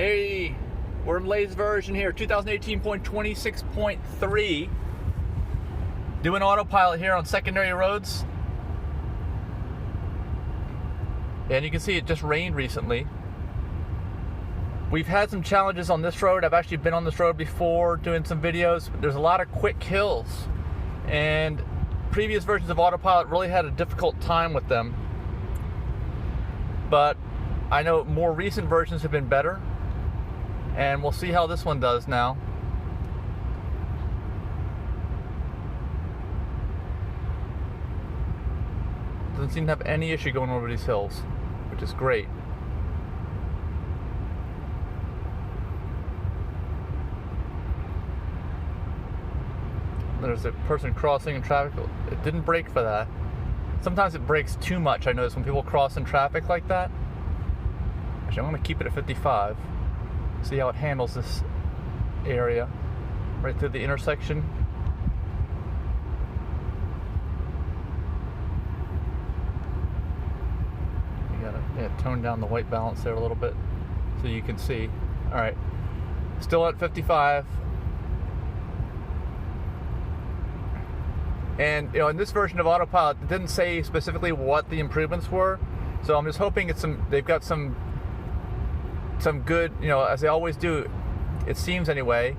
Hey, we're in latest version here, 2018.26.3. Doing autopilot here on secondary roads. And you can see it just rained recently. We've had some challenges on this road. I've actually been on this road before doing some videos. There's a lot of quick hills. And previous versions of autopilot really had a difficult time with them. But I know more recent versions have been better. And we'll see how this one does now. Doesn't seem to have any issue going over these hills, which is great. There's a person crossing in traffic. It didn't brake for that. Sometimes it brakes too much, I notice, when people cross in traffic like that. Actually, I'm going to keep it at 55. See how it handles this area right through the intersection. You gotta tone down the white balance there a little bit so you can see. All right, still at 55. And in this version of autopilot, it didn't say specifically what the improvements were, so I'm just hoping they've got some good, as they always do, it seems anyway,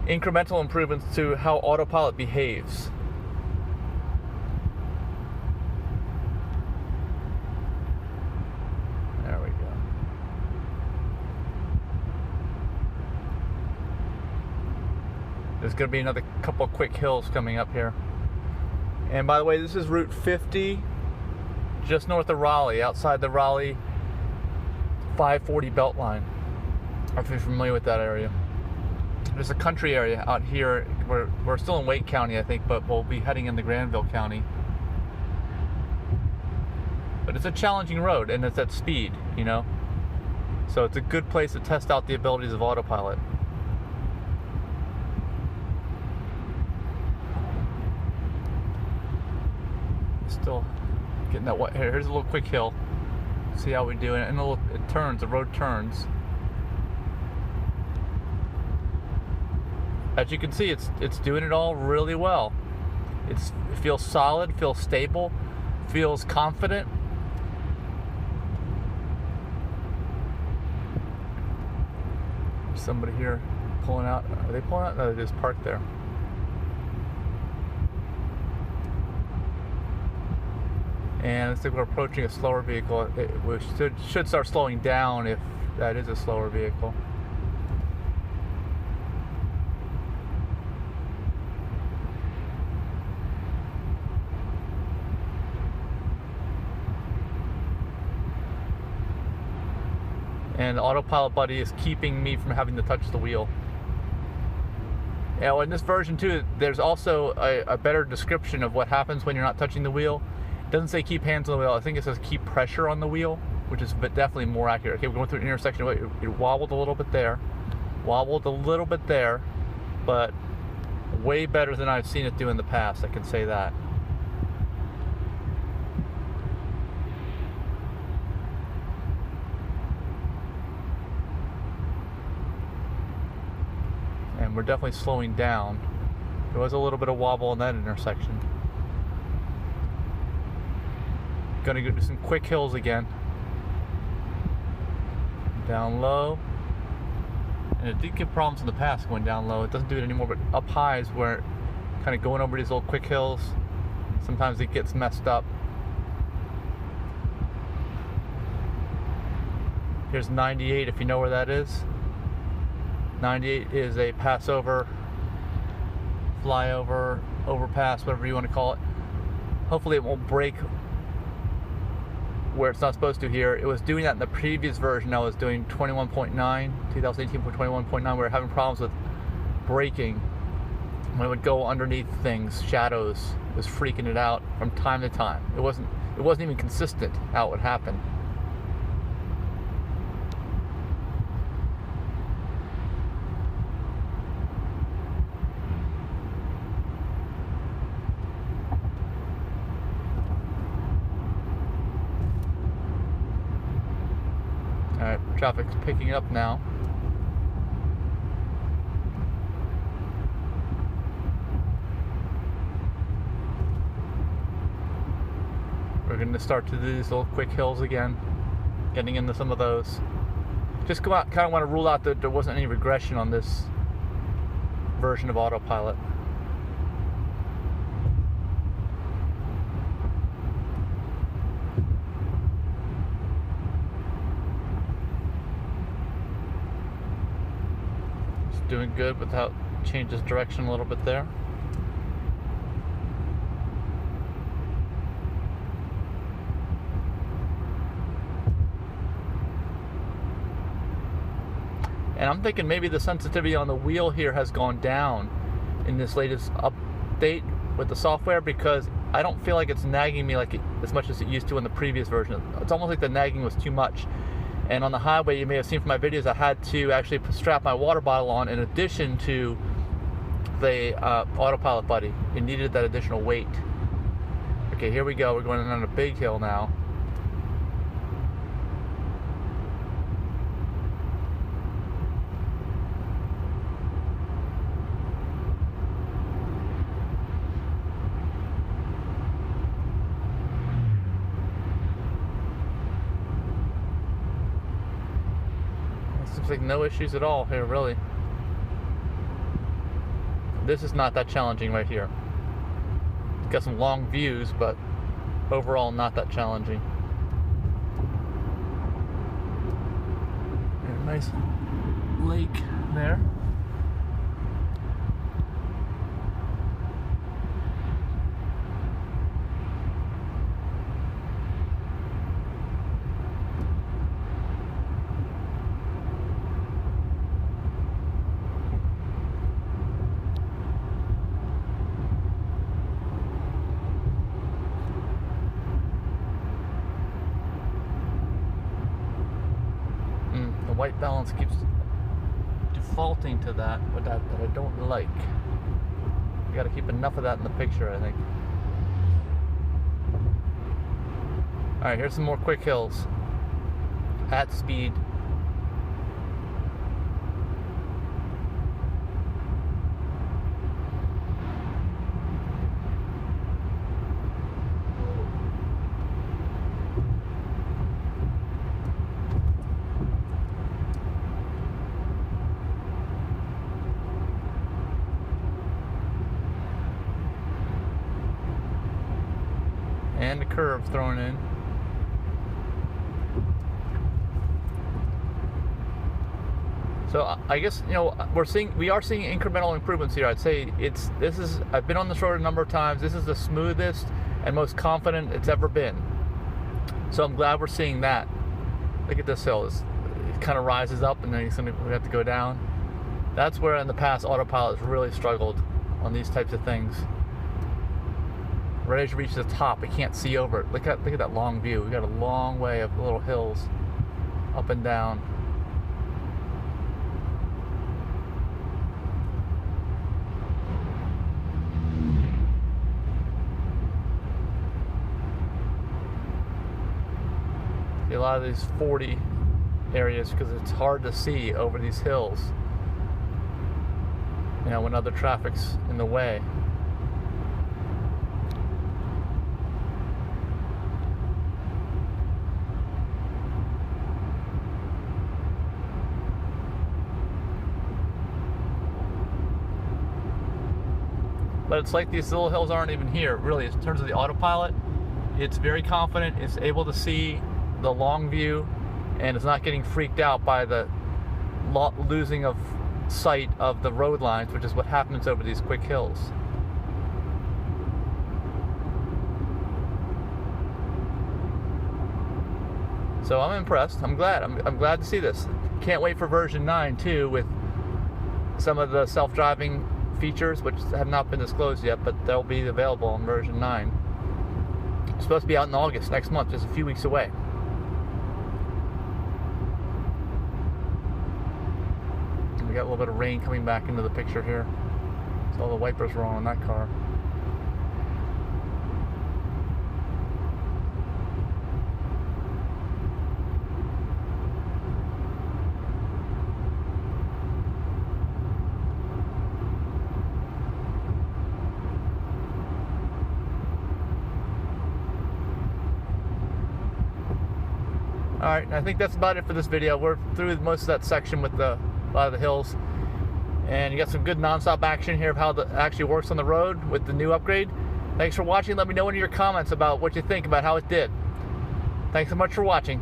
incremental improvements to how autopilot behaves. There we go. There's going to be another couple of quick hills coming up here. And by the way, this is Route 50, just north of Raleigh, outside the Raleigh 540 Beltline. If you're familiar with that area. There's a country area out here. We're still in Wake County, I think, but we'll be heading into Granville County. But it's a challenging road, and it's at speed, So it's a good place to test out the abilities of autopilot. Still getting that white. Here's a little quick hill. See how we do it, and it turns. The road turns. As you can see, it's doing it all really well. It feels solid, feels stable, feels confident. There's somebody here pulling out. Are they pulling out? No, they just parked there. And looks like we're approaching a slower vehicle. We should start slowing down if that is a slower vehicle. And the autopilot buddy is keeping me from having to touch the wheel. In this version too, there's also a better description of what happens when you're not touching the wheel. It doesn't say keep hands on the wheel. I think it says keep pressure on the wheel, which is definitely more accurate. Okay, we're going through an intersection. It wobbled a little bit there. Wobbled a little bit there, but way better than I've seen it do in the past, I can say that. And we're definitely slowing down. There was a little bit of wobble in that intersection. Gonna go do some quick hills again. Down low. And it did give problems in the past going down low. It doesn't do it anymore, but up high is where kind of going over these little quick hills, sometimes it gets messed up. Here's 98 if you know where that is. 98 is a passover, flyover, overpass, whatever you want to call it. Hopefully it won't break where it's not supposed to here. It was doing that in the previous version. I was doing 21.9, 2018.21.9. We were having problems with braking when it would go underneath things, shadows. It was freaking it out from time to time. It wasn't even consistent how it would happen. Alright, traffic's picking up now. going to start to do these little quick hills again, getting into some of those. Just kind of want to rule out that there wasn't any regression on this version of AutoPilot. It's doing good without changes direction a little bit there. And I'm thinking maybe the sensitivity on the wheel here has gone down in this latest update with the software, because I don't feel like it's nagging me like as much as it used to in the previous version. It's almost like the nagging was too much. And on the highway, you may have seen from my videos, I had to actually strap my water bottle on in addition to the AutoPilot buddy. It needed that additional weight. Okay, here we go. We're going on a big hill now. Seems like no issues at all here, really. This is not that challenging right here. It's got some long views, but overall not that challenging. And a nice lake there. White balance keeps defaulting to that, but that I don't like. You got to keep enough of that in the picture, I think. All right, here's some more quick hills at speed. And a curve thrown in. So I guess, you know, we are seeing incremental improvements here. I'd say I've been on this road a number of times. This is the smoothest and most confident it's ever been. So I'm glad we're seeing that. Look at this hill. It kind of rises up and then we have to go down. That's where in the past AutoPilot has really struggled on these types of things. Right as you reach the top, we can't see over it. Look at that long view. We got a long way of little hills up and down. See a lot of these 40 areas because it's hard to see over these hills, you know, when other traffic's in the way. But it's like these little hills aren't even here, really. In terms of the AutoPilot, it's very confident. It's able to see the long view, and it's not getting freaked out by the losing of sight of the road lines, which is what happens over these quick hills. So I'm impressed. I'm glad. I'm glad to see this. Can't wait for version 9 too, with some of the self-driving features which have not been disclosed yet, but they'll be available in version 9. It's supposed to be out in August, next month, just a few weeks away. We got a little bit of rain coming back into the picture here. So all the wipers were on that car. Alright, I think that's about it for this video. We're through most of that section with a lot of the hills. And you got some good non-stop action here of how it actually works on the road with the new upgrade. Thanks for watching. Let me know in your comments about what you think about how it did. Thanks so much for watching.